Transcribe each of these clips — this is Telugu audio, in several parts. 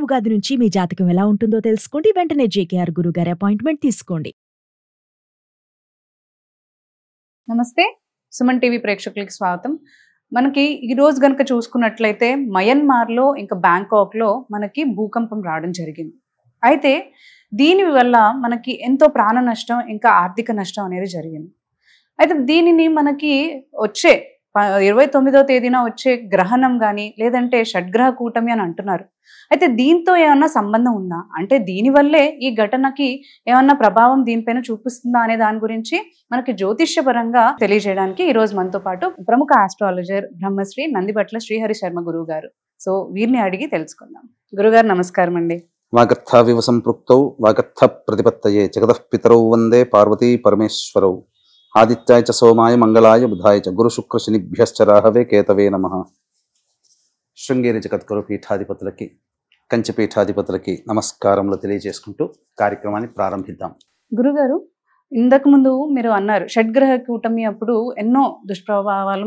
ఉగాది నుంచి మీ జాతకం ఎలా ఉంటుందో తెలుసుకోండి. వెంటనే జేకేఆర్ గురుగారి అపాయింట్మెంట్ తీసుకోండి. నమస్తే, సుమన్ టీవీ ప్రేక్షకులకి స్వాగతం. మనకి ఈరోజు గనక చూసుకున్నట్లయితే మయన్మార్లో ఇంకా బ్యాంకాక్లో మనకి భూకంపం రావడం జరిగింది. అయితే దీని వల్ల మనకి ఎంతో ప్రాణ నష్టం ఇంకా ఆర్థిక నష్టం అనేది జరిగింది. అయితే దీనిని మనకి వచ్చే 29వ తేదీన వచ్చే గ్రహణం కానీ లేదంటే షడ్గ్రహ కూటమి అని అంటున్నారు. అయితే దీంతో ఏమన్నా సంబంధం ఉందా, అంటే దీనివల్లే ఈ ఘటనకి ఏమన్నా ప్రభావం దీనిపైన చూపిస్తుందా అనే దాని గురించి మనకి జ్యోతిష్యపరంగా తెలియజేయడానికి ఈరోజు మనతో పాటు ప్రముఖ ఆస్ట్రాలజర్ బ్రహ్మశ్రీ నందిబట్ల శ్రీహరి శర్మ గురువు గారు. సో వీరిని అడిగి తెలుసుకుందాం. గురుగారు నమస్కారం అండి. వాగర్థావివ సంపృక్తౌ వాగర్థ ప్రతిపత్తయే జగతః పితరౌ వందే పార్వతీ పరమేశ్వరౌ ఆదిత్యాయ చ సోమాయ మంగళాయ బుధాయ చ గురు శుక్ర శనిభ్యశ్చ రాహవే కేతవే నమః. శృంగేరి జగద్గురు పీఠాధిపతులకి కంచి పీఠాధిపతులకి నమస్కారములు తెలియజేసుకుంటూ కార్యక్రమాన్ని ప్రారంభిద్దాం. గురుగారు, ఇంతకు ముందు మీరు అన్నారు షడ్గ్రహ కూటమి అప్పుడు ఎన్నో దుష్ప్రభావాలు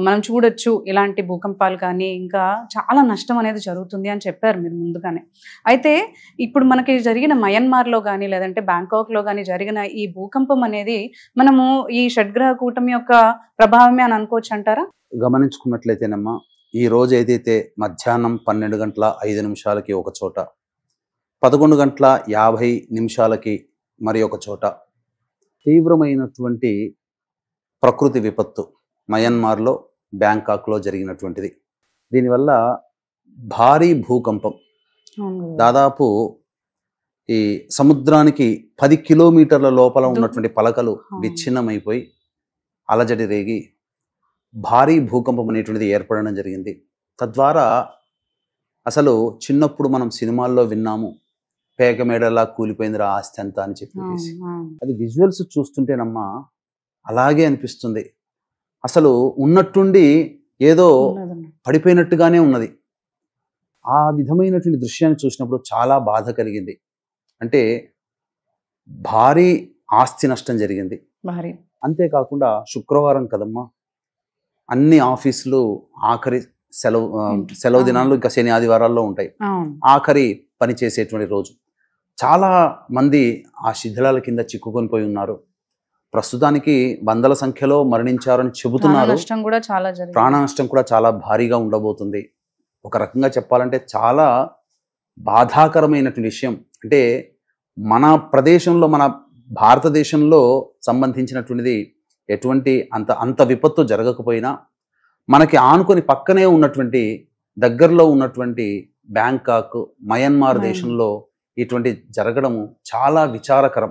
మనం చూడొచ్చు, ఇలాంటి భూకంపాలు కానీ ఇంకా చాలా నష్టం అనేది జరుగుతుంది అని చెప్పారు మీరు ముందుగానే. అయితే ఇప్పుడు మనకి జరిగిన మయన్మార్లో కానీ లేదంటే బ్యాంకాక్లో కానీ జరిగిన ఈ భూకంపం అనేది మనము ఈ షడ్గ్రహ కూటమి యొక్క ప్రభావమే అని అనుకోవచ్చు అంటారా? గమనించుకున్నట్లయితేనమ్మా, ఈ రోజు ఏదైతే మధ్యాహ్నం 12:05 ఒక చోట, 11:50 మరి ఒక చోట తీవ్రమైనటువంటి ప్రకృతి విపత్తు మయన్మార్లో బ్యాంకాక్లో జరిగినటువంటిది. దీనివల్ల భారీ భూకంపం, దాదాపు ఈ సముద్రానికి 10 కిలోమీటర్ల లోపల ఉన్నటువంటి పలకలు విచ్ఛిన్నమైపోయి అలజడి రేగి భారీ భూకంపం అనేటువంటిది ఏర్పడడం జరిగింది. తద్వారా అసలు చిన్నప్పుడు మనం సినిమాల్లో విన్నాము, పేకమేడలా కూలిపోయిందిరా ఆస్తి అంతా అని చెప్పేసి. అది విజువల్స్ చూస్తుంటేనమ్మా అలాగే అనిపిస్తుంది. అసలు ఉన్నట్టుండి ఏదో పడిపోయినట్టుగానే ఉన్నది. ఆ విధమైనటువంటి దృశ్యాన్ని చూసినప్పుడు చాలా బాధ కలిగింది. అంటే భారీ ఆస్తి నష్టం జరిగింది. అంతేకాకుండా శుక్రవారం కదమ్మా, అన్ని ఆఫీసులు ఆఖరి సెలవు దినాలు ఇంకా శని ఆదివారాల్లో ఉంటాయి. ఆఖరి పని చేసేటువంటి రోజు. చాలా మంది ఆ శిథిలాల కింద చిక్కుకొని పోయి ఉన్నారు. ప్రస్తుతానికి వందల సంఖ్యలో మరణించారని చెబుతున్నారు. ప్రాణ నష్టం కూడా చాలా భారీగా ఉండబోతుంది. ఒక రకంగా చెప్పాలంటే చాలా బాధాకరమైనటువంటి విషయం. అంటే మన ప్రదేశంలో, మన భారతదేశంలో సంబంధించినటువంటిది ఎటువంటి అంత విపత్తు జరగకపోయినా మనకి ఆనుకొని పక్కనే ఉన్నటువంటి దగ్గరలో ఉన్నటువంటి బ్యాంకాక్, మయన్మార్ దేశంలో ఇటువంటి జరగడము చాలా విచారకరం.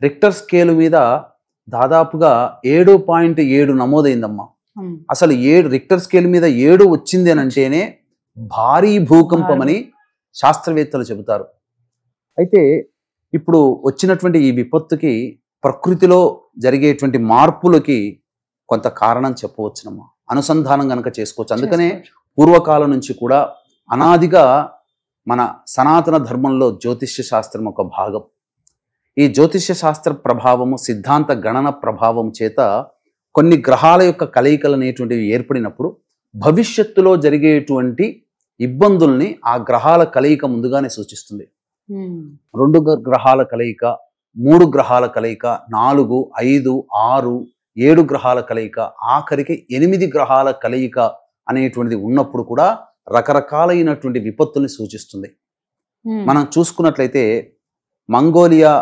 రిక్టర్ స్కేలు మీద దాదాపుగా 7.7 నమోదైందమ్మా. అసలు 7 రిక్టర్ స్కేల్ మీద 7 వచ్చింది అని అంటేనే భారీ భూకంపం అని శాస్త్రవేత్తలు చెబుతారు. అయితే ఇప్పుడు వచ్చినటువంటి ఈ విపత్తుకి ప్రకృతిలో జరిగేటువంటి మార్పులకి కొంత కారణం చెప్పవచ్చునమ్మా, అనుసంధానం కనుక చేసుకోవచ్చు. అందుకనే పూర్వకాలం నుంచి కూడా అనాదిగా మన సనాతన ధర్మంలో జ్యోతిష్య శాస్త్రం ఒక భాగం. ఈ జ్యోతిష్య శాస్త్ర ప్రభావము, సిద్ధాంత గణన ప్రభావం చేత కొన్ని గ్రహాల యొక్క కలయికలు అనేటువంటివి ఏర్పడినప్పుడు భవిష్యత్తులో జరిగేటువంటి ఇబ్బందుల్ని ఆ గ్రహాల కలయిక ముందుగానే సూచిస్తుంది. 2 గ్రహాల కలయిక, 3 గ్రహాల కలయిక, 4, 5, 6, 7 గ్రహాల కలయిక, ఆఖరికి 8 గ్రహాల కలయిక అనేటువంటిది ఉన్నప్పుడు కూడా రకరకాలైనటువంటి విపత్తుల్ని సూచిస్తుంది. మనం చూసుకున్నట్లయితే మంగోలియా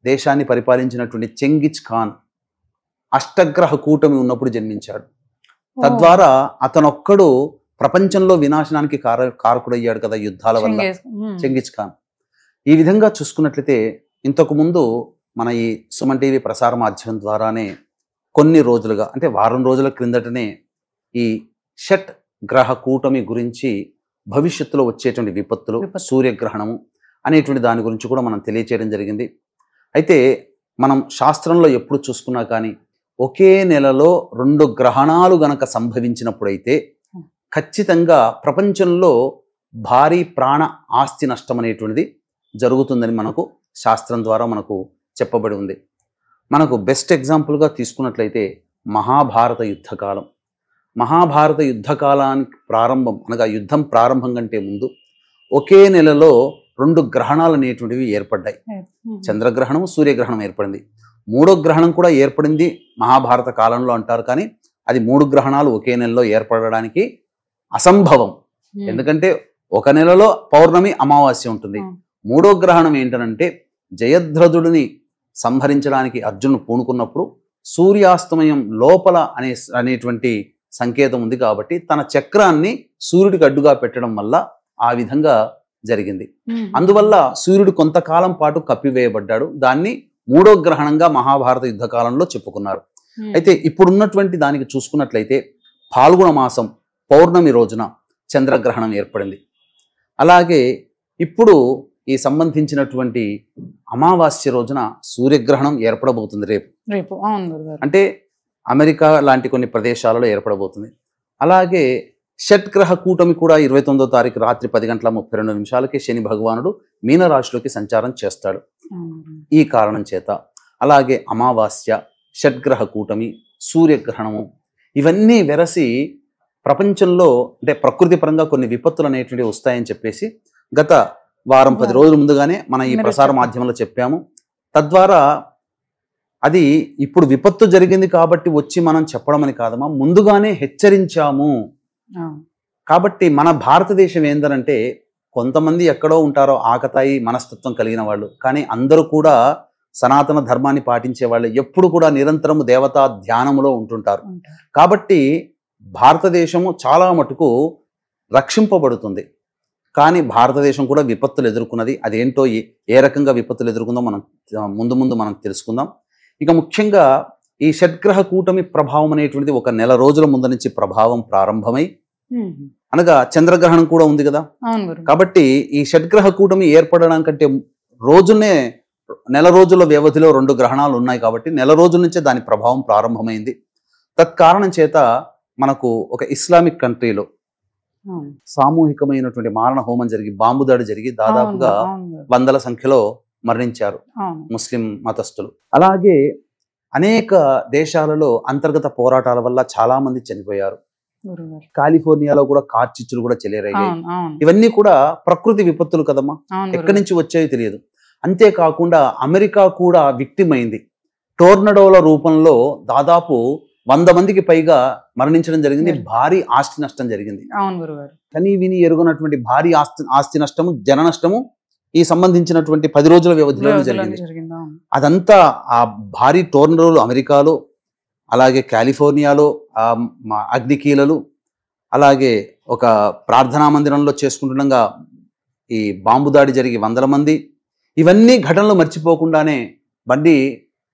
దేశాన్ని పరిపాలించినటువంటి చెంగిజ్ ఖాన్ అష్టగ్రహ కూటమి ఉన్నప్పుడు జన్మించాడు. తద్వారా అతనొక్కడు ప్రపంచంలో వినాశనానికి కారకుడయ్యాడు కదా యుద్ధాల వల్ల, చెంగిజ్ ఖాన్. ఈ విధంగా చూసుకున్నట్లయితే ఇంతకు ముందు మన ఈ సుమన్ టీవీ ప్రసార మాధ్యమం ద్వారానే కొన్ని రోజులుగా, అంటే వారం రోజుల క్రిందటనే ఈ షట్ గ్రహ కూటమి గురించి, భవిష్యత్తులో వచ్చేటువంటి విపత్తులు, సూర్యగ్రహణము అనేటువంటి దాని గురించి కూడా మనం తెలియచేయడం జరిగింది. అయితే మనం శాస్త్రంలో ఎప్పుడు చూసుకున్నా కానీ ఒకే నెలలో 2 గ్రహణాలు గనక సంభవించినప్పుడైతే ఖచ్చితంగా ప్రపంచంలో భారీ ప్రాణ ఆస్తి నష్టం అనేటువంటిది జరుగుతుందని మనకు శాస్త్రం ద్వారా మనకు చెప్పబడి ఉంది. మనకు బెస్ట్ ఎగ్జాంపుల్గా తీసుకున్నట్లయితే మహాభారత యుద్ధకాలం. మహాభారత యుద్ధకాలానికి ప్రారంభం అనగా యుద్ధం ప్రారంభం కంటే ముందు ఒకే నెలలో 2 గ్రహణాలు అనేటువంటివి ఏర్పడ్డాయి. చంద్రగ్రహణం, సూర్యగ్రహణం ఏర్పడింది. 3వ గ్రహణం కూడా ఏర్పడింది మహాభారత కాలంలో అంటారు, కానీ అది 3 గ్రహణాలు ఒకే నెలలో ఏర్పడడానికి అసంభవం. ఎందుకంటే ఒక నెలలో పౌర్ణమి, అమావాస్య ఉంటుంది. 3వ గ్రహణం ఏంటనంటే జయద్రథుడిని సంహరించడానికి అర్జునుడు పూనుకున్నప్పుడు సూర్యాస్తమయం లోపల అనేటువంటి సంకేతం ఉంది కాబట్టి తన చక్రాన్ని సూర్యుడికి అడ్డుగా పెట్టడం వల్ల ఆ విధంగా జరిగింది. అందువల్ల సూర్యుడు కొంతకాలం పాటు కప్పివేయబడ్డాడు. దాన్ని 3వ గ్రహణంగా మహాభారత యుద్ధ కాలంలో చెప్పుకున్నారు. అయితే ఇప్పుడున్నటువంటి దానికి చూసుకున్నట్లయితే ఫాల్గుణ మాసం పౌర్ణమి రోజున చంద్రగ్రహణం ఏర్పడింది. అలాగే ఇప్పుడు ఈ సంబంధించినటువంటి అమావాస్య రోజున సూర్యగ్రహణం ఏర్పడబోతుంది రేపు. అంటే అమెరికా లాంటి కొన్ని ప్రదేశాలలో ఏర్పడబోతుంది. అలాగే షట్గ్రహ కూటమి కూడా 29వ తారీఖు రాత్రి 10:32 శని భగవానుడు మీనరాశిలోకి సంచారం చేస్తాడు. ఈ కారణం చేత అలాగే అమావాస్య, షట్గ్రహ కూటమి, సూర్యగ్రహణము ఇవన్నీ వెరసి ప్రపంచంలో అంటే ప్రకృతి పరంగా కొన్ని విపత్తులు అనేటువంటివి వస్తాయని చెప్పేసి గత వారం 10 రోజుల ముందుగానే మన ఈ ప్రసార మాధ్యమంలో చెప్పాము. తద్వారా అది ఇప్పుడు విపత్తు జరిగింది కాబట్టి వచ్చి మనం చెప్పడం అని కాదమ్మా, ముందుగానే హెచ్చరించాము. కాబట్టి మన భారతదేశం ఏందనంటే కొంతమంది ఎక్కడో ఉంటారో ఆకతాయి మనస్తత్వం కలిగిన వాళ్ళు, కానీ అందరూ కూడా సనాతన ధర్మాన్ని పాటించే వాళ్ళు, ఎప్పుడు కూడా నిరంతరము దేవతా ధ్యానములో ఉంటుంటారు. కాబట్టి భారతదేశము చాలా మటుకు రక్షింపబడుతుంది. కానీ భారతదేశం కూడా విపత్తులు ఎదుర్కొన్నది. అదేంటో ఏ రకంగా విపత్తులు ఎదుర్కొందో మనం ముందు మనం తెలుసుకుందాం. ఇక ముఖ్యంగా ఈ షట్గ్రహ కూటమి ప్రభావం అనేటువంటిది ఒక నెల రోజుల ముందు నుంచి ప్రభావం ప్రారంభమై, అనగా చంద్రగ్రహణం కూడా ఉంది కదా. కాబట్టి ఈ షట్గ్రహ కూటమి ఏర్పడడానికంటే రోజునే నెల రోజుల వ్యవధిలో 2 గ్రహణాలు ఉన్నాయి కాబట్టి నెల రోజుల నుంచే దాని ప్రభావం ప్రారంభమైంది. తత్కారణం చేత మనకు ఒక ఇస్లామిక్ కంట్రీలో సామూహికమైనటువంటి మారణ హోమం జరిగి బాంబు దాడి జరిగి దాదాపుగా వందల సంఖ్యలో మరణించారు ముస్లిం మతస్థులు. అలాగే అనేక దేశాలలో అంతర్గత పోరాటాల వల్ల చాలా మంది చనిపోయారు. కాలిఫోర్నియాలో కూడా కార్చిచ్చులు కూడా చెలరేగాయి. ఇవన్నీ కూడా ప్రకృతి విపత్తులు కదమ్మా, ఎక్కడి నుంచి వచ్చాయో తెలియదు. అంతేకాకుండా అమెరికా కూడా విక్టిమ్ అయింది. టోర్నడోల రూపంలో దాదాపు 100 మందికి పైగా మరణించడం జరిగింది. భారీ ఆస్తి నష్టం జరిగింది. కనీ విని ఎరుగనటువంటి భారీ ఆస్తి నష్టము, జన నష్టము ఈ సంబంధించినటువంటి 10 రోజుల వ్యవధిలో జరిగింది. అదంతా ఆ భారీ టోర్నడోలు అమెరికాలో, అలాగే కాలిఫోర్నియాలో అగ్నికీలలు, అలాగే ఒక ప్రార్థనా మందిరంలో చేసుకుంటుండగా ఈ బాంబు దాడి జరిగి 100 మంది, ఇవన్నీ ఘటనలు మర్చిపోకుండానే బండి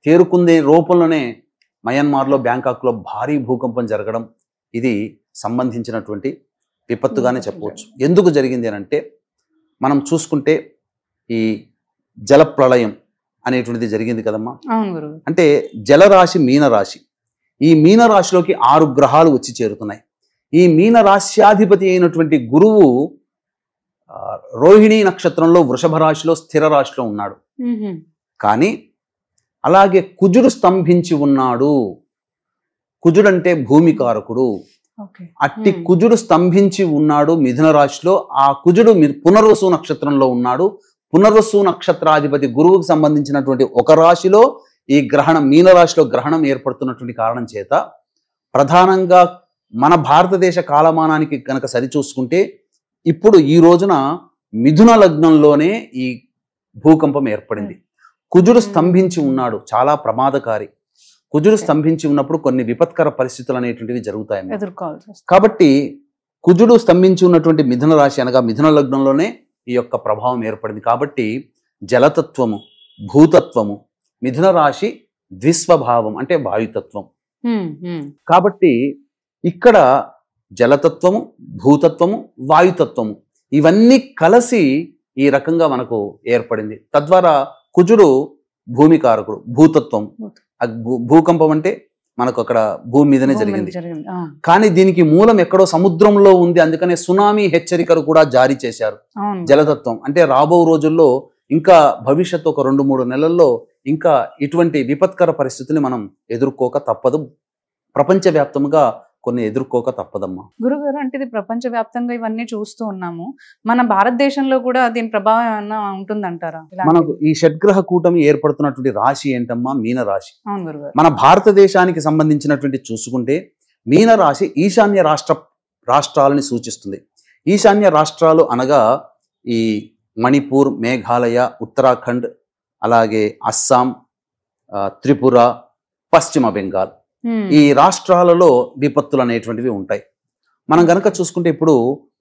తేరుకుందే రూపంలోనే మయన్మార్లో బ్యాంకాక్లో భారీ భూకంపం జరగడం ఇది సంబంధించినటువంటి విపత్తుగానే చెప్పవచ్చు. ఎందుకు జరిగింది అని అంటే మనం చూసుకుంటే ఈ జలప్రళయం అనేటువంటిది జరిగింది కదమ్మా. అంటే జలరాశి మీనరాశి, ఈ మీనరాశిలోకి 6 గ్రహాలు వచ్చి చేరుతున్నాయి. ఈ మీనరాశ్యాధిపతి అయినటువంటి గురువు రోహిణీ నక్షత్రంలో వృషభ రాశిలో స్థిర రాశిలో ఉన్నాడు. కానీ అలాగే కుజుడు స్తంభించి ఉన్నాడు. కుజుడు అంటే భూమికారకుడు. అట్టి కుజుడు స్తంభించి ఉన్నాడు మిథున రాశిలో. ఆ కుజుడు పునర్వసు నక్షత్రంలో ఉన్నాడు. పునర్వసు నక్షత్రాధిపతి గురువుకు సంబంధించినటువంటి ఒక రాశిలో ఈ గ్రహణం, మీనరాశిలో గ్రహణం ఏర్పడుతున్నటువంటి కారణం చేత ప్రధానంగా మన భారతదేశ కాలమానానికి కనుక సరిచూసుకుంటే ఇప్పుడు ఈ రోజున మిథున లగ్నంలోనే ఈ భూకంపం ఏర్పడింది. కుజుడు స్తంభించి ఉన్నాడు, చాలా ప్రమాదకారి. కుజుడు స్తంభించి ఉన్నప్పుడు కొన్ని విపత్కర పరిస్థితులు అనేటువంటివి జరుగుతాయి. కాబట్టి కుజుడు స్తంభించి ఉన్నటువంటి మిథున రాశి అనగా మిథున లగ్నంలోనే ఈ యొక్క ప్రభావం ఏర్పడింది. కాబట్టి జలతత్వము, భూతత్వము, మిథున రాశి ద్విస్వభావం అంటే వాయుతత్వం. కాబట్టి ఇక్కడ జలతత్వము, భూతత్వము, వాయుతత్వము ఇవన్నీ కలిసి ఈ రకంగా మనకు ఏర్పడింది. తద్వారా కుజుడు భూమికారకుడు, భూతత్వం. భూకంపం అంటే మనకు అక్కడ భూమి మీదనే జరిగింది. కానీ దీనికి మూలం ఎక్కడో సముద్రంలో ఉంది. అందుకనే సునామీ హెచ్చరికలు కూడా జారీ చేశారు. జలతత్వం అంటే రాబో రోజుల్లో ఇంకా భవిష్యత్తు ఒక 2-3 నెలల్లో ఇంకా ఇటువంటి విపత్కర పరిస్థితుల్ని మనం ఎదుర్కోక తప్పదు. ప్రపంచవ్యాప్తంగా కొన్ని ఎదుర్కోక తప్పదమ్మా. గురుగారు, అంటే ఇది ప్రపంచవ్యాప్తంగా ఇవన్నీ చూస్తూ ఉన్నాము. మన భారతదేశంలో కూడా దీని ప్రభావం ఏమన్నా ఉంటుందంటారా? మనకు ఈ షడ్గ్రహ కూటమి ఏర్పడుతున్నటువంటి రాశి ఏంటమ్మా? మీన రాశి. అవును గురుగారు. మన భారతదేశానికి సంబంధించినటువంటి చూసుకుంటే మీన రాశి ఈశాన్య రాష్ట్రాలని సూచిస్తుంది. ఈశాన్య రాష్ట్రాలు అనగా ఈ మణిపూర్, మేఘాలయ, ఉత్తరాఖండ్, అలాగే అస్సాం, త్రిపుర, పశ్చిమ బెంగాల్, ఈ రాష్ట్రాలలో విపత్తులు అనేటువంటివి ఉంటాయి. మనం గనక చూసుకుంటే ఇప్పుడు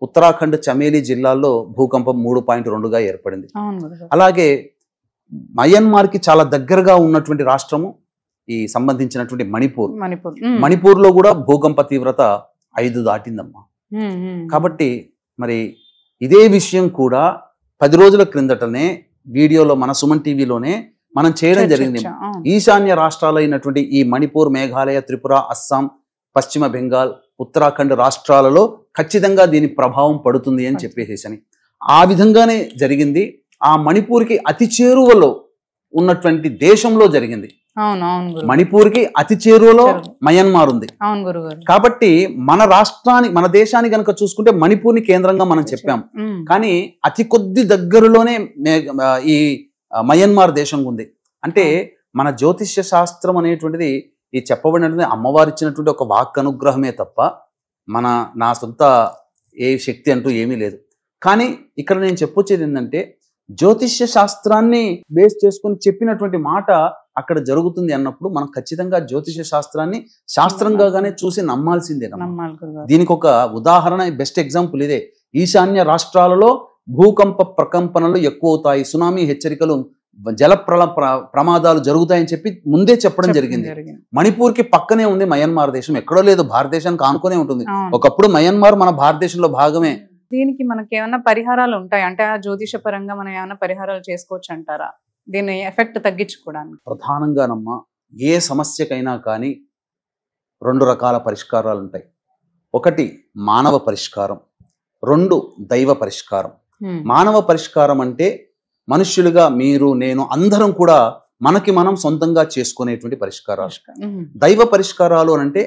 ఉత్తరాఖండ్ చమేలి జిల్లాల్లో భూకంపం 3.2గా ఏర్పడింది. అలాగే మయన్మార్కి చాలా దగ్గరగా ఉన్నటువంటి రాష్ట్రము ఈ సంబంధించినటువంటి మణిపూర్లో కూడా భూకంప తీవ్రత 5 దాటిందమ్మా. కాబట్టి మరి ఇదే విషయం కూడా 10 రోజుల క్రిందటనే వీడియోలో మన సుమన్ టీవీలోనే మనం చేయడం జరిగింది. ఈశాన్య రాష్ట్రాలైనటువంటి ఈ మణిపూర్, మేఘాలయ, త్రిపుర, అస్సాం, పశ్చిమ బెంగాల్, ఉత్తరాఖండ్ రాష్ట్రాలలో ఖచ్చితంగా దీని ప్రభావం పడుతుంది అని చెప్పేసేసని ఆ విధంగానే జరిగింది. ఆ మణిపూర్కి అతి చేరువలో ఉన్నటువంటి దేశంలో జరిగింది. మణిపూర్కి అతి చేరువలో మయన్మార్ ఉంది. కాబట్టి మన దేశాన్ని గనక చూసుకుంటే మణిపూర్ని కేంద్రంగా మనం చెప్పాం. కానీ అతి కొద్ది దగ్గరలోనే ఈ మయన్మార్ దేశం ఉంది. అంటే మన జ్యోతిష్య శాస్త్రం అనేటువంటిది ఈ చెప్పబడినటువంటి అమ్మవారు ఇచ్చినటువంటి ఒక వాక్ అనుగ్రహమే తప్ప నా సొంత ఏ శక్తి అంటూ ఏమీ లేదు. కానీ ఇక్కడ నేను చెప్పొచ్చేది ఏంటంటే జ్యోతిష్య శాస్త్రాన్ని బేస్ చేసుకుని చెప్పినటువంటి మాట అక్కడ జరుగుతుంది అన్నప్పుడు మనం ఖచ్చితంగా జ్యోతిష శాస్త్రాన్ని శాస్త్రంగానే చూసి నమ్మాల్సిందే. దీనికి ఒక ఉదాహరణ, బెస్ట్ ఎగ్జాంపుల్ ఇదే. ఈశాన్య రాష్ట్రాలలో భూకంప ప్రకంపనలు ఎక్కువ అవుతాయి, సునామీ హెచ్చరికలు, జల ప్రమాదాలు జరుగుతాయని చెప్పి ముందే చెప్పడం జరిగింది. మణిపూర్కి పక్కనే ఉంది మయన్మార్ దేశం, ఎక్కడో లేదు, భారతదేశానికి ఆనుకునే ఉంటుంది. ఒకప్పుడు మయన్మార్ మన భారతదేశంలో భాగమే. దీనికి మనకి ఏమైనా పరిహారాలు ఉంటాయి అంటే జ్యోతిష పరంగా మనం ఏమైనా పరిహారాలు చేసుకోవచ్చు అంటారా దీని ఎఫెక్ట్ తగ్గించుకోవడానికి? ప్రధానంగానమ్మా ఏ సమస్యకైనా కానీ 2 రకాల పరిష్కారాలు ఉంటాయి. ఒకటి మానవ పరిష్కారం, 2 దైవ పరిష్కారం. మానవ పరిష్కారం అంటే మనుష్యులుగా మీరు నేను అందరం కూడా మనకి మనం సొంతంగా చేసుకునేటువంటి పరిష్కారాలు. దైవ పరిష్కారాలు అంటే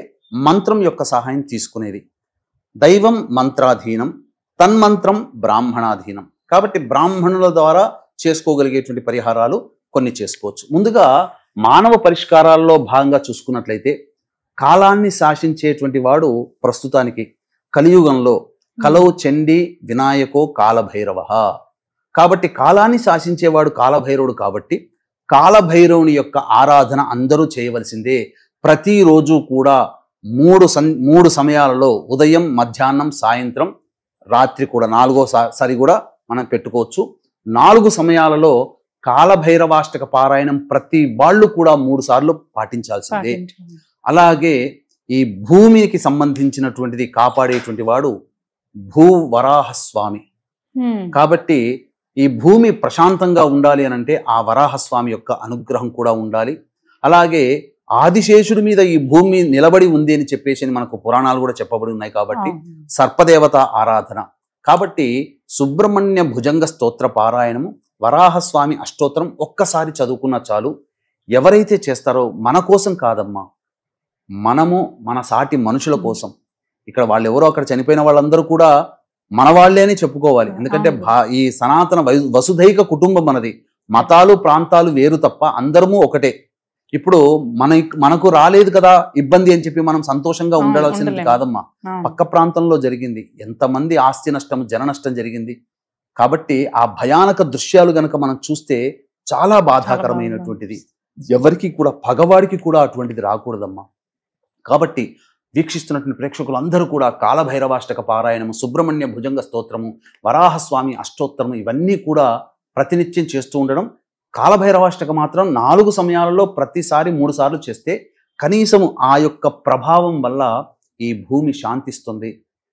మంత్రం యొక్క సహాయం తీసుకునేది. దైవం మంత్రాధీనం, తన్మంత్రం బ్రాహ్మణాధీనం. కాబట్టి బ్రాహ్మణుల ద్వారా చేసుకోగలిగేటువంటి పరిహారాలు కొన్ని చేసుకోవచ్చు. ముందుగా మానవ పరిష్కారాల్లో భాగంగా చూసుకున్నట్లయితే కాలాన్ని శాసించేటువంటి వాడు ప్రస్తుతానికి కలియుగంలో కలవు చండీ వినాయకో కాలభైరవ. కాబట్టి కాలాన్ని శాసించేవాడు కాలభైరవుడు. కాబట్టి కాలభైరవుని యొక్క ఆరాధన అందరూ చేయవలసిందే. ప్రతిరోజు కూడా 3 సమయాలలో ఉదయం, మధ్యాహ్నం, సాయంత్రం, రాత్రి కూడా 4వ కూడా మనం పెట్టుకోవచ్చు. 4 సమయాలలో కాలభైరవాష్టక పారాయణం ప్రతి వాళ్ళు కూడా 3 సార్లు పాటించాల్సిందే. అలాగే ఈ భూమికి సంబంధించినటువంటిది కాపాడేటువంటి వాడు భూవరాహస్వామి. కాబట్టి ఈ భూమి ప్రశాంతంగా ఉండాలి అని అంటే ఆ వరాహస్వామి యొక్క అనుగ్రహం కూడా ఉండాలి. అలాగే ఆదిశేషుడి మీద ఈ భూమి నిలబడి ఉంది అని చెప్పేసి మనకు పురాణాలు కూడా చెప్పబడి ఉన్నాయి. కాబట్టి సర్పదేవత ఆరాధన. కాబట్టి సుబ్రహ్మణ్య భుజంగ స్తోత్ర పారాయణము, వరాహస్వామి అష్టోత్తరం ఒక్కసారి చదువుకున్నా చాలు. ఎవరైతే చేస్తారో మన కోసం కాదమ్మా, మనము మన సాటి మనుషుల కోసం. ఇక్కడ వాళ్ళు ఎవరో అక్కడ చనిపోయిన వాళ్ళందరూ కూడా మన వాళ్ళే అని చెప్పుకోవాలి. ఎందుకంటే ఈ సనాతన వసుధైక కుటుంబం మనది. మతాలు ప్రాంతాలు వేరు తప్ప అందరము ఒకటే. ఇప్పుడు మనకు రాలేదు కదా ఇబ్బంది అని చెప్పి మనం సంతోషంగా ఉండాల్సినది కాదమ్మా. పక్క ప్రాంతంలో జరిగింది, ఎంతమంది ఆస్తి నష్టం, జన నష్టం జరిగింది. కాబట్టి ఆ భయానక దృశ్యాలు గనక మనం చూస్తే చాలా బాధాకరమైనటువంటిది. ఎవరికి కూడా, పగవాడికి కూడా అటువంటిది రాకూడదమ్మా. కాబట్టి వీక్షిస్తున్నటువంటి ప్రేక్షకులు అందరూ కూడా కాలభైరవాష్టక పారాయణము, సుబ్రహ్మణ్య భుజంగ స్తోత్రము, వరాహస్వామి అష్టోత్తరము ఇవన్నీ కూడా ప్రతినిత్యం చేస్తూ ఉండడం. కాలభైరవాష్టక మాత్రం 4 సమయాలలో ప్రతిసారి 3 సార్లు చేస్తే కనీసము ఆ యొక్క ప్రభావం వల్ల ఈ భూమి శాంతిస్తుంది.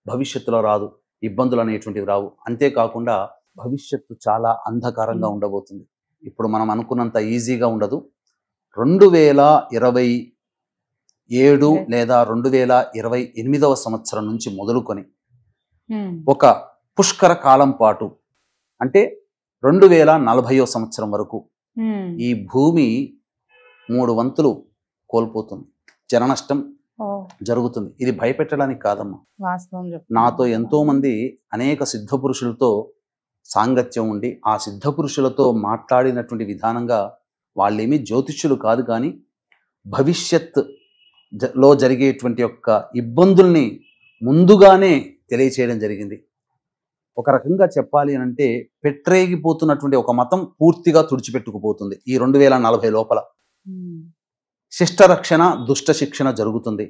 భవిష్యత్తులో రాదు, ఇబ్బందులు అనేటువంటివి రావు. అంతేకాకుండా భవిష్యత్తు చాలా అంధకారంగా ఉండబోతుంది. ఇప్పుడు మనం అనుకున్నంత ఈజీగా ఉండదు. 2027 లేదా 2028వ సంవత్సరం నుంచి మొదలుకొని ఒక పుష్కర కాలం పాటు అంటే 2040వ సంవత్సరం వరకు ఈ భూమి 3 వంతులు కోల్పోతుంది. జన నష్టం జరుగుతుంది. ఇది భయపెట్టడానికి కాదమ్మా. వాస్తవం నాతో ఎంతో మంది అనేక సిద్ధ పురుషులతో సాంగత్యం ఉండి ఆ సిద్ధ పురుషులతో మాట్లాడినటువంటి విధానంగా వాళ్ళేమీ జ్యోతిష్యులు కాదు, కానీ భవిష్యత్ లో జరిగేటువంటి యొక్క ఇబ్బందుల్ని ముందుగానే తెలియచేయడం జరిగింది. ఒక రకంగా చెప్పాలి అంటే పెట్టరేగిపోతున్నటువంటి ఒక మతం పూర్తిగా తుడిచిపెట్టుకుపోతుంది. ఈ 2040 లోపల శిష్టరక్షణ దుష్ట శిక్షణ జరుగుతుంది.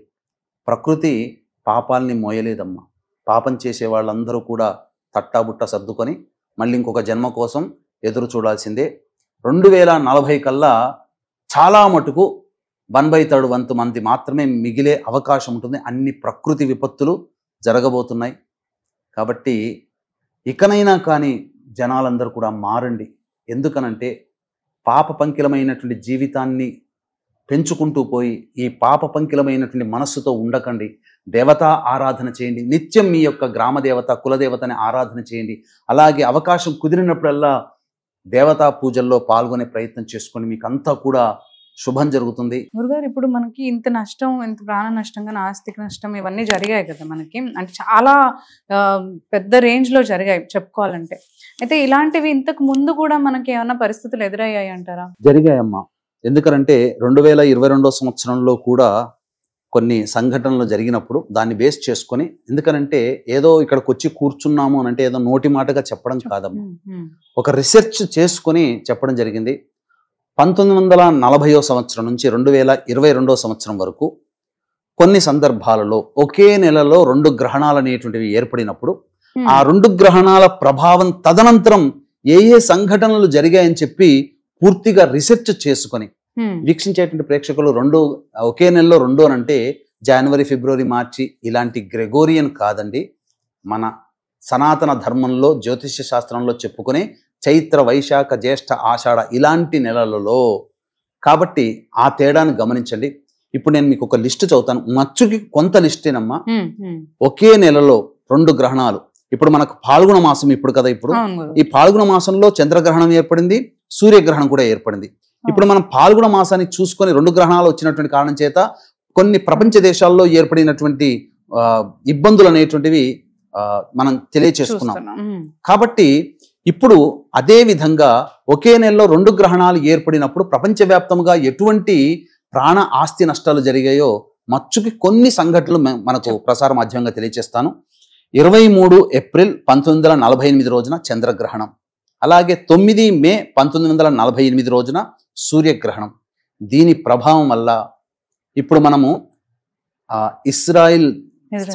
ప్రకృతి పాపాలని మోయలేదమ్మా. పాపం చేసే వాళ్ళందరూ కూడా తట్టాబుట్ట సర్దుకొని మళ్ళీ ఇంకొక జన్మ కోసం ఎదురు చూడాల్సిందే. 2040 కల్లా చాలా మటుకు 1/3 వంతు మంది మాత్రమే మిగిలే అవకాశం ఉంటుంది. అన్ని ప్రకృతి విపత్తులు జరగబోతున్నాయి. కాబట్టి ఇకనైనా కానీ జనాలందరూ కూడా మారండి. ఎందుకనంటే పాప పంకిలమైనటువంటి జీవితాన్ని పెంచుకుంటూ పోయి ఈ పాప పంకిలమైనటువంటి మనస్సుతో ఉండకండి. దేవతా ఆరాధన చేయండి. నిత్యం మీ యొక్క గ్రామ దేవత కులదేవతని ఆరాధన చేయండి. అలాగే అవకాశం కుదిరినప్పుడల్లా దేవతా పూజల్లో పాల్గొనే ప్రయత్నం చేసుకోండి. మీకు అంతా కూడా శుభం జరుగుతుంది. గురుగారు, ఇప్పుడు మనకి ఇంత నష్టం, ఇంత ప్రాణ నష్టంగా ఆస్తిక నష్టం ఇవన్నీ జరిగాయి కదా మనకి, అంటే చాలా పెద్ద రేంజ్ లో జరిగాయి చెప్పుకోవాలంటే. అయితే ఇలాంటివి ఇంతకు ముందు కూడా మనకి ఏమైనా పరిస్థితులు ఎదురయ్యాయి అంటారా? జరిగాయమ్మా. ఎందుకంటే 2022 సంవత్సరంలో కూడా కొన్ని సంఘటనలు జరిగినప్పుడు దాన్ని బేస్ చేసుకొని, ఎందుకనంటే ఏదో ఇక్కడికి వచ్చి కూర్చున్నాము అని అంటే ఏదో నోటి మాటగా చెప్పడం కాదమ్మా, ఒక రీసెర్చ్ చేసుకొని చెప్పడం జరిగింది. 1940 సంవత్సరం నుంచి 2022 సంవత్సరం వరకు కొన్ని సందర్భాలలో ఒకే నెలలో 2 గ్రహణాలు అనేటువంటివి ఏర్పడినప్పుడు ఆ 2 గ్రహణాల ప్రభావం తదనంతరం ఏ ఏ సంఘటనలు జరిగాయని చెప్పి పూర్తిగా రీసెర్చ్ చేసుకొని వీక్షించేటువంటి ప్రేక్షకులు ఒకే నెలలో 2 అని అంటే జనవరి, ఫిబ్రవరి, మార్చి ఇలాంటి గ్రెగోరియన్ కాదండి. మన సనాతన ధర్మంలో జ్యోతిష్య శాస్త్రంలో చెప్పుకునే చైత్ర, వైశాఖ, జ్యేష్ఠ, ఆషాఢ ఇలాంటి నెలలలో. కాబట్టి ఆ తేడాను గమనించండి. ఇప్పుడు నేను మీకు ఒక లిస్టు చదువుతాను. మచ్చుకి కొంత లిస్టేనమ్మా. ఒకే నెలలో 2 గ్రహణాలు. ఇప్పుడు మనకు పాల్గొన మాసం ఇప్పుడు కదా, ఇప్పుడు ఈ పాల్గొన మాసంలో చంద్రగ్రహణం ఏర్పడింది, సూర్యగ్రహణం కూడా ఏర్పడింది. ఇప్పుడు మనం పాల్గొన మాసాన్ని చూసుకొని 2 గ్రహణాలు వచ్చినటువంటి కారణం చేత కొన్ని ప్రపంచ దేశాల్లో ఏర్పడినటువంటి ఇబ్బందులు అనేటువంటివి మనం తెలియచేసుకున్నాం. కాబట్టి ఇప్పుడు అదే విధంగా ఒకే నెలలో 2 గ్రహణాలు ఏర్పడినప్పుడు ప్రపంచవ్యాప్తంగా ఎటువంటి ప్రాణ ఆస్తి నష్టాలు జరిగాయో మచ్చుకి కొన్ని సంఘటనలు మనకు ప్రసార మాధ్యమంగా తెలియజేస్తాను. 23 ఏప్రిల్ 1948 రోజున చంద్రగ్రహణం, అలాగే 9 మే 1948 రోజున సూర్యగ్రహణం. దీని ప్రభావం వల్ల ఇప్పుడు మనము ఇస్రాయిల్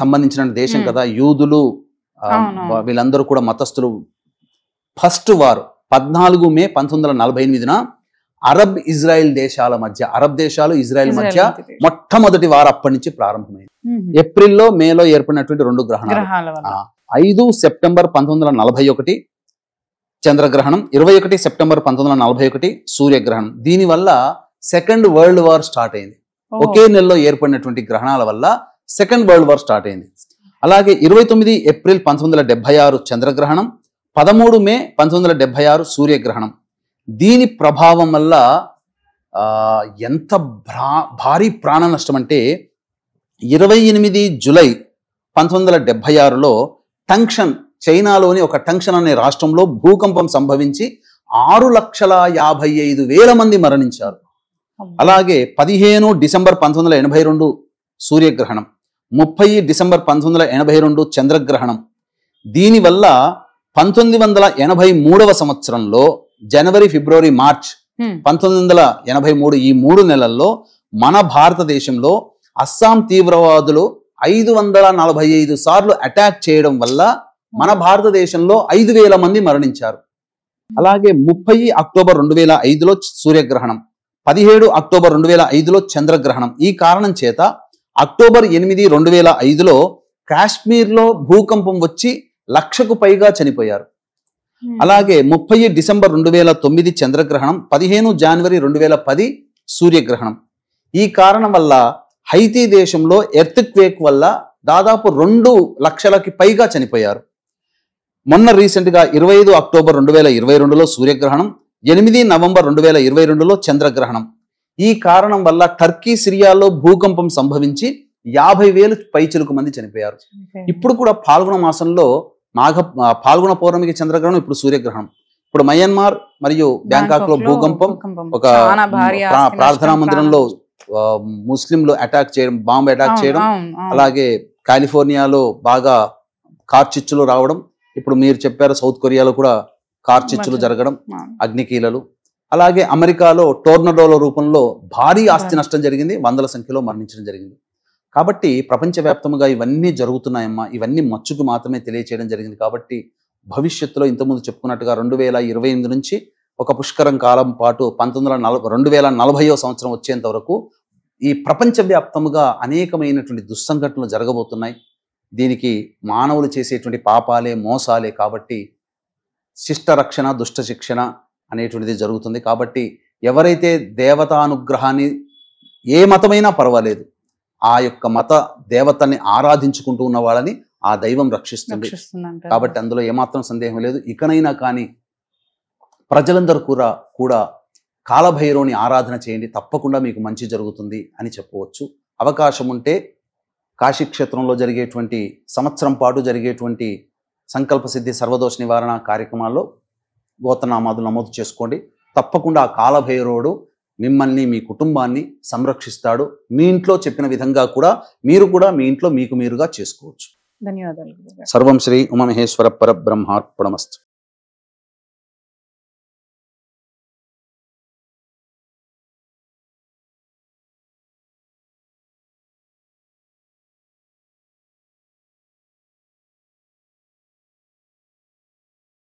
సంబంధించిన దేశం కదా, యూదులు వీళ్ళందరూ కూడా మతస్థులు. ఫస్ట్ వార్ 14 మే 1948న అరబ్ ఇజ్రాయెల్ దేశాల మధ్య, అరబ్ దేశాలు ఇజ్రాయెల్ మధ్య మొట్టమొదటి వార్ అప్పటి నుంచి ప్రారంభమైంది. ఏప్రిల్లో, మేలో ఏర్పడినటువంటి 2 గ్రహణాలు. 5 సెప్టెంబర్ 1941 చంద్రగ్రహణం, 21 సెప్టెంబర్ 1941 సూర్యగ్రహణం. దీనివల్ల సెకండ్ వరల్డ్ వార్ స్టార్ట్ అయింది. ఒకే నెలలో ఏర్పడినటువంటి గ్రహణాల వల్ల సెకండ్ వరల్డ్ వార్ స్టార్ట్ అయింది. అలాగే 29 ఏప్రిల్ 1976 చంద్రగ్రహణం, 13 మే 1976 సూర్యగ్రహణం. దీని ప్రభావం వల్ల ఎంత భారీ ప్రాణ నష్టం అంటే 28 జూలై 1976లో టంక్షన్, చైనాలోని ఒక టంక్షన్ అనే రాష్ట్రంలో భూకంపం సంభవించి 6,55,000 మంది మరణించారు. అలాగే 15 డిసెంబర్ 1982 సూర్యగ్రహణం, 30 డిసెంబర్ 1982 చంద్రగ్రహణం. దీనివల్ల 1983 సంవత్సరంలో జనవరి, ఫిబ్రవరి, మార్చ్ 1983 ఈ 3 నెలల్లో మన భారతదేశంలో అస్సాం తీవ్రవాదులు 545 సార్లు అటాక్ చేయడం వల్ల మన భారతదేశంలో 5,000 మంది మరణించారు. అలాగే 30 అక్టోబర్ 2005లో సూర్యగ్రహణం, 17 అక్టోబర్ 2005లో చంద్రగ్రహణం. ఈ కారణం చేత అక్టోబర్ 8, 2005లో కాశ్మీర్లో భూకంపం వచ్చి 1,00,000కు పైగా చనిపోయారు. అలాగే 30 డిసెంబర్ 2009 చంద్రగ్రహణం, 15 జనవరి 2010 సూర్యగ్రహణం. ఈ కారణం వల్ల హైతీ దేశంలో ఎర్త్ క్వేక్ వల్ల దాదాపు 2 లక్షలకి పైగా చనిపోయారు. మొన్న రీసెంట్గా 25 అక్టోబర్ 2022లో సూర్యగ్రహణం, 8 నవంబర్ 2022లో చంద్రగ్రహణం. ఈ కారణం వల్ల టర్కీ, సిరియాలో భూకంపం సంభవించి 50,000 పైచిలుకు మంది చనిపోయారు. ఇప్పుడు కూడా పాల్గొన మాసంలో పాల్గొన పౌర్ణమికి చంద్రగ్రహణం, ఇప్పుడు సూర్యగ్రహణం. ఇప్పుడు మయన్మార్ మరియు బ్యాంకాక్ లో భూకంపం, ఒక ప్రార్థనా మందిరంలో ముస్లింలు అటాక్ చేయడం, బాంబు అటాక్ చేయడం, అలాగే కాలిఫోర్నియాలో బాగా కార్చిచ్చులు రావడం, ఇప్పుడు మీరు చెప్పారు సౌత్ కొరియాలో కూడా కార్చిచ్చులు జరగడం, అగ్నికీలలు, అలాగే అమెరికాలో టోర్నడోల రూపంలో భారీ ఆస్తి నష్టం జరిగింది, వందల సంఖ్యలో మరణించడం జరిగింది. కాబట్టి ప్రపంచవ్యాప్తంగా ఇవన్నీ జరుగుతున్నాయమ్మా. ఇవన్నీ మచ్చుకు మాత్రమే తెలియచేయడం జరిగింది. కాబట్టి భవిష్యత్తులో ఇంతకుముందు చెప్పుకున్నట్టుగా 2028 నుంచి ఒక పుష్కరం కాలం పాటు 2040వ సంవత్సరం వచ్చేంత వరకు ఈ ప్రపంచవ్యాప్తముగా అనేకమైనటువంటి దుస్సంఘటనలు జరగబోతున్నాయి. దీనికి మానవులు చేసేటువంటి పాపాలే, మోసాలే. కాబట్టి శిష్ట రక్షణ, దుష్ట శిక్షణ అనేటువంటిది జరుగుతుంది. కాబట్టి ఎవరైతే దేవతానుగ్రహాన్ని, ఏ మతమైనా పర్వాలేదు, ఆ యొక్క మత దేవతని ఆరాధించుకుంటూ ఉన్న వాళ్ళని ఆ దైవం రక్షిస్తుంది. కాబట్టి అందులో ఏమాత్రం సందేహం లేదు. ఇకనైనా కానీ ప్రజలందరూ కూడా కాలభైరవుని ఆరాధన చేయండి, తప్పకుండా మీకు మంచి జరుగుతుంది అని చెప్పవచ్చు. అవకాశం ఉంటే కాశీక్షేత్రంలో జరిగేటువంటి సంవత్సరం పాటు జరిగేటువంటి సంకల్ప సిద్ధి సర్వదోష నివారణ కార్యక్రమాల్లో గోత్రనామాదులు నమోదు చేసుకోండి. తప్పకుండా ఆ కాలభైరవుడు మిమ్మల్ని, మీ కుటుంబాన్ని సంరక్షిస్తాడు. మీ ఇంట్లో చెప్పిన విధంగా కూడా మీరు కూడా మీ ఇంట్లో మీకు మీరుగా చేసుకోవచ్చు. ధన్యవాదాలు. సర్వం శ్రీ ఉమామహేశ్వర పరబ్రహ్మార్పణమస్తు.